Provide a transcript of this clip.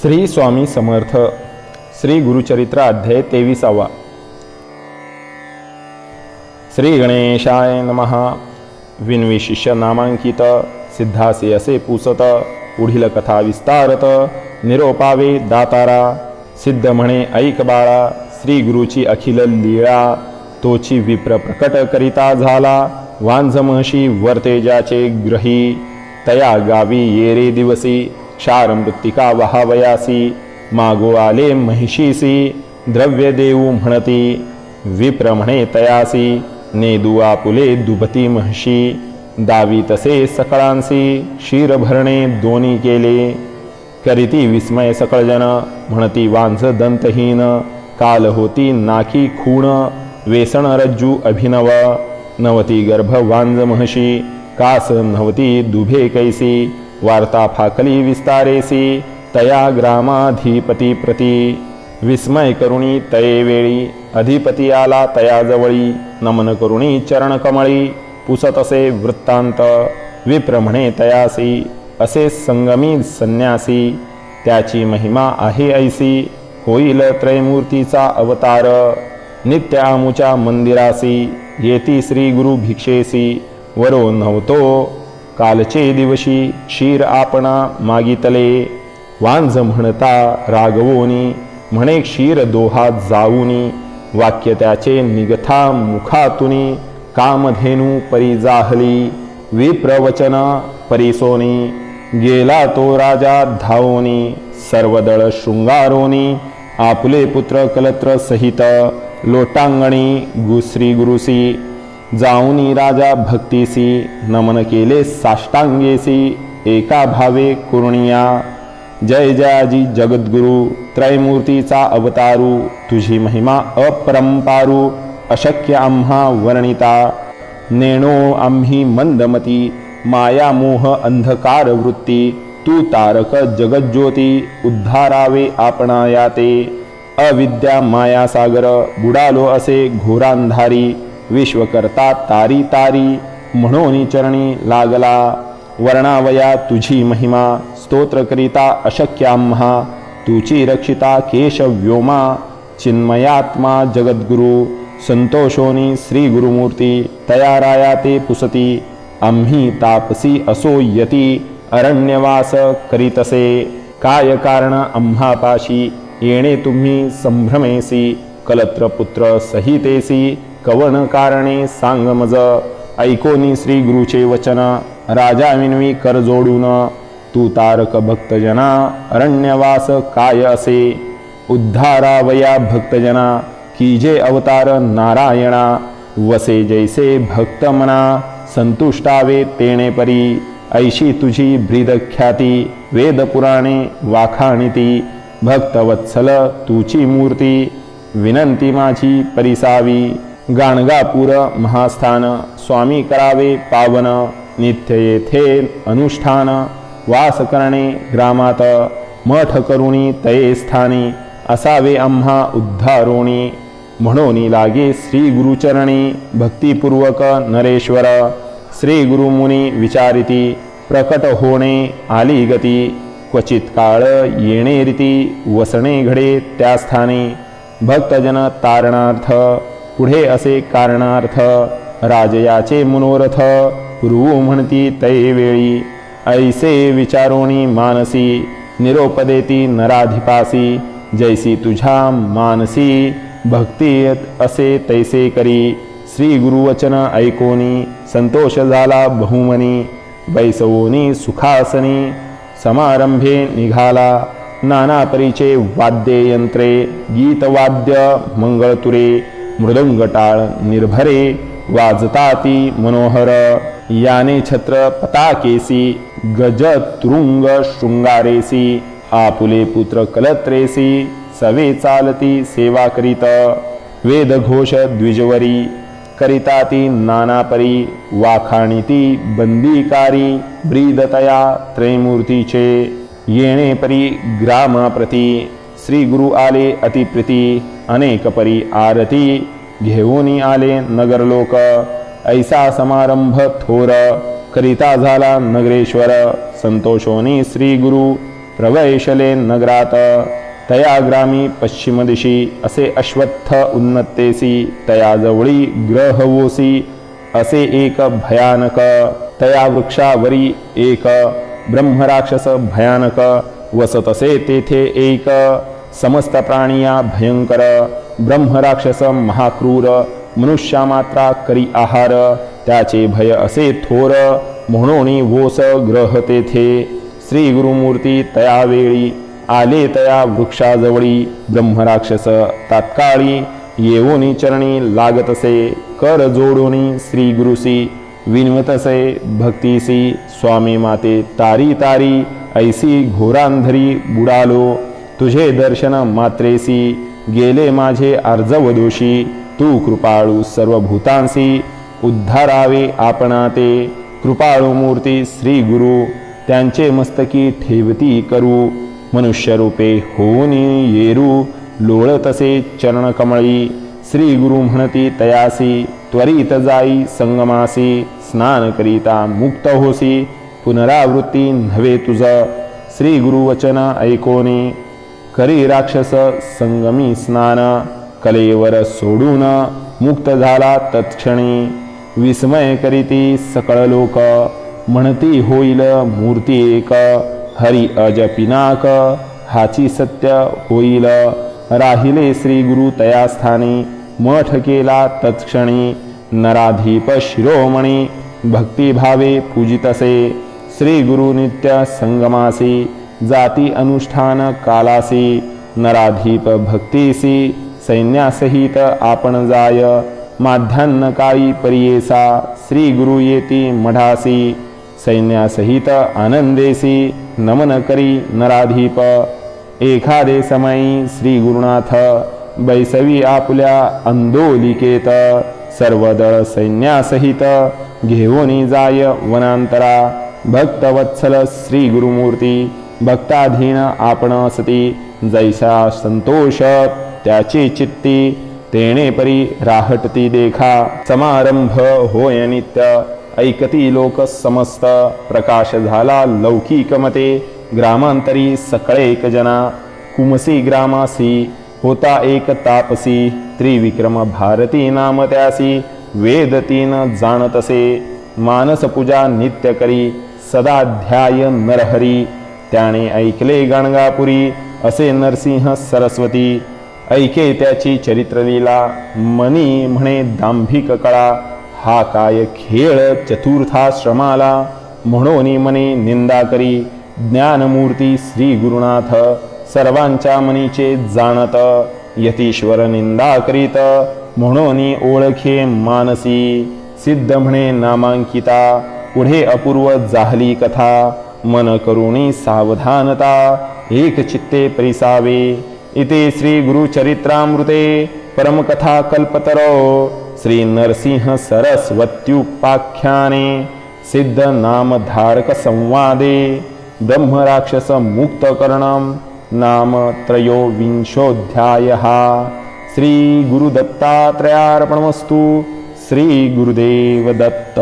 श्री स्वामी समर्थ. श्री गुरुचरित्र अध्याय 23. श्री गणेशाय नमः. विनवी शिष्य नामांकित, सिद्धासे असे पुसत, पुढील कथा विस्तारत, निरोपावे दातारा. सिद्ध म्हणे ऐक बाळा, श्री गुरुची अखिल लीळा, तोची विप्र प्रकट करिता झाला. वांझमहशी वर्तेजाचे ग्रही, तया गावी येरे दिवसी. क्षार मृत्तिका वहावयासी, मागो आले महिषीसी. द्रव्य देऊ म्हणती, विप्र म्हणे तयासी. नेदू आपुले दुभती महिषी, दावी तसे सकळांसी. क्षीर भरणे दोन्ही केले, करीती विस्मय सकळजन. म्हणती वांझ दंतहीन, काल होती नाकी खूण. वेसण रज्जू अभिनव, नवती गर्भ वांझ महशी. कास नवती दुभे कैसी, वार्ता फाकली विस्तारेसी. तया ग्रामाधिपती प्रती, विस्मय करुणी तये वेळी. अधिपती आला तया जवळी, नमन करुणी चरण कमळी. पुसतसे वृत्तांत, विप्र म्हणे तयासी. असे संगमी संन्यासी, त्याची महिमा आहे ऐसी. होईल त्रयमूर्तीचा अवतार, नित्य आमुच्या मंदिरासी. येती श्री गुरु भिक्षेसी, वरो नव्हतो कालचे दिवशी. क्षीर आपणा मागितले, वांझ म्हणता रागवोनी. म्हणे क्षीर दोहा जाऊनी, वाक्य त्याचे निगथा मुखातुनी. कामधेनू परी जाहली, विप्रवचन परिसोनी. गेला तो राजा धावोनी, सर्वदळ शृंगारोनी. आपुले पुत्र कलत्र सहित, लोटांगणी श्री गुरुसी. जाऊनी राजा भक्तीसी, नमन केले साष्टांगेसी. एका भावे कुर्णिया, जय जयाजी जगद्गुरु. त्रयमूर्तीचा अवतारू, तुझी महिमा अपरंपारू. अशक्य आम्हा वर्णिता, नेणो आम्ही मंदमती. माया मोह अंधकार वृत्ती, तू तारक जगज्योती. उद्धारावे आपणा याते, अविद्या माया सागर. बुडालो असे घोरांधारी, विश्वकर्ता तारी तारी. म्हणून चरणी लागला, वर्णावया तुझी महिमा. स्तोत्र करिता अशक्य आम्हा, तुची रक्षिता केश व्योमा. चिन्मयात्मा जगद्गुरु, संतोषोनी श्री गुरुमूर्ती. तया राया ते पुसती, आम्ही तापसी असो यती. अरण्यवास करीतसे, काय कारण आम्हापाशी. येणे तुम्ही संभ्रमेसी, कलत्रपुत्र सहितेसी. कवन कारणे सांग मज, ऐकोनी श्री गुरुचे वचन. राजा विनवी कर जोडून, तू तारक भक्तजना. अरण्यवास काय असे, उद्धारावया भक्तजना. कीजे अवतार नारायणा, वसे जैसे भक्त मना. संतुष्टावे तेणे परी, ऐशी तुझी ब्रीदख्याती. वेद पुराणे वाखाणिती, भक्तवत्सल तुची मूर्ती. विनंती माझी परिसावी, गाणगापूर महास्थान. स्वामी करावे पावन, नित्य येथे अनुष्ठान. वास करणे ग्रामात, मठ करुणी तये स्थानी. असावे आम्हा उद्धारोणी, म्हणून लागे श्री गुरुचरणी. भक्तिपूर्वक नरेश्वर, श्री गुरुमुनी विचारिती. प्रकट होणे आली गती, क्वचित काळ येणे रीती. वसणे घडे त्या स्थानी, भक्तजन तारणार्थ. पुढे असे कारणार्थ, राजयाचे मनोरथ. पूर्वू म्हणती तये वेळी, ऐसे विचारोणी मानसी. निरोप देती नराधिपासी, जैसी तुझ्या मानसी. भक्ती असे तैसे करी, श्री गुरुवचन ऐकोनी. संतोष झाला बहुमनी, बैसवोनी सुखासनी. समारंभे निघाला, नाना परीचे वाद्ययंत्रे. गीतवाद्य मंगळतुरे, मृदंगटाळ निर्भरे. वाजताती मनोहर, याने छत्र पताकेसी. गजतृंग शृंगारेसी, आपुले पुत्र कलत्रेसी. सवे चालती सेवा करीत, वेदघोष द्विजवरी. करिता ती नानापरी, वाखाणिती बंदीकारी. ब्रीदतया त्रयमूर्तीचे, येणे परी ग्रामाप्रती. श्री गुरु आले अतिप्रीती, अनेक परी आरती. घेऊनी आले नगरलोक, ऐसा समारंभ थोर. करिता झाला नगरेश्वर. संतोषोनी श्री गुरु, प्रवैशले नगरात तया ग्रामी पश्चिम दिशी असे अश्वत्थ उन्नतेसी तया जवळी ग्रहवोसी असे एक भयानक तया वृक्षावरी एक ब्रह्मराक्षस भयानक वसत असे तेथे एक समस्त प्राणिया भयंकर ब्रह्मराक्षस महाक्रूर मनुष्या मात्रा करी आहार त्याचे भय असे थोर म्हणून वोस ग्रह तेथे श्री गुरुमूर्ती तयावेळी आले तया वृक्षाजवळी ब्रह्मराक्षस तात्काळी येऊनी चरणी लागतसे कर जोडोनी श्री गुरुसी विनवतसे भक्तीसी स्वामी माते तारी तारी ऐसी घोरांधरी बुडालो तुझे दर्शन मात्रेसी गेले माझे अर्जव दोषी तू कृपाळू सर्व भूतांसी उद्धारावे आपणाते कृपाळू मूर्ती श्री गुरु त्यांचे मस्तकी ठेवती करू मनुष्य रूपे होऊनी येरू लोळतसे चरणकमळी श्री गुरु म्हणती तयासी त्वरित जाई संगमासी स्नान करिता मुक्त होसी पुनरावृत्ती नव्हे तुझ श्री गुरुवचन ऐकोनी करी राक्षस संगमी स्नान कलेवर सोडून मुक्त झाला तत्क्षणी विस्मय करीती सकळ लोक म्हणती होईल मूर्ती एक हरी अज पिनाक हाची सत्य होईल राहिले श्री गुरु तयास्थानी मठ केला तत्क्षणी नराधीप शिरोमणी भक्तिभावे पूजितसे श्री गुरु नित्य संगमासी जाती अनुष्ठान कालासी नराधीप भक्तीसी सैन्यासहित आपण जाय माध्यान्न काळी परियेसा श्री गुरु येती मढासी सैन्यासहित आनंदेसी नमन करी नराधीप एखादे समयी श्री गुरुनाथ बैसवी आपुल्या अंदोलिकेत सर्वदळ सैन्यासहित घेऊनी जाय वनांतरा भक्तवत्सल श्री गुरुमूर्ती भक्ताधीन आपण असती जैसा संतोष त्याची चित्ती तेणे परी राहटती देखा समारंभ होय नित्य ऐकती लोक समस्त प्रकाश झाला लौकिक मते ग्रामांतरी सकळे एक जना कुमसी ग्रामासी होता एक तापसी त्रिविक्रम भारती नाम त्यासी वेद तीन जाणतसे मानस पूजा नित्य करी सदा ध्याय नरहरी त्याने ऐकले गणगापुरी असे नरसिंह सरस्वती ऐके त्याची चरित्रलीला मनी म्हणे दांभिक कळा हा काय खेळ चतुर्थाश्रमाला म्हणून मने निंदा करी ज्ञानमूर्ती श्री गुरुनाथ सर्वांच्या मनीचे जाणत यतीश्वर निंदा करीत म्हणून ओळखे मानसी सिद्ध म्हणे नामांकिता पुढे अपूर्व जाहली कथा मन करुणी सावधानता एक चित्ते परिसावे इति श्री गुरुचरित्रामृते परमकथा कल्पतरो श्री नरसिंह सरस्वत्युपाख्याने सिद्ध नामधारक संवादे ब्रह्मराक्षस मुक्तकरणं नाम त्रयोविंशोऽध्यायः श्री गुरुदत्तात्रयार्पणमस्तु श्री गुरुदेव दत्त।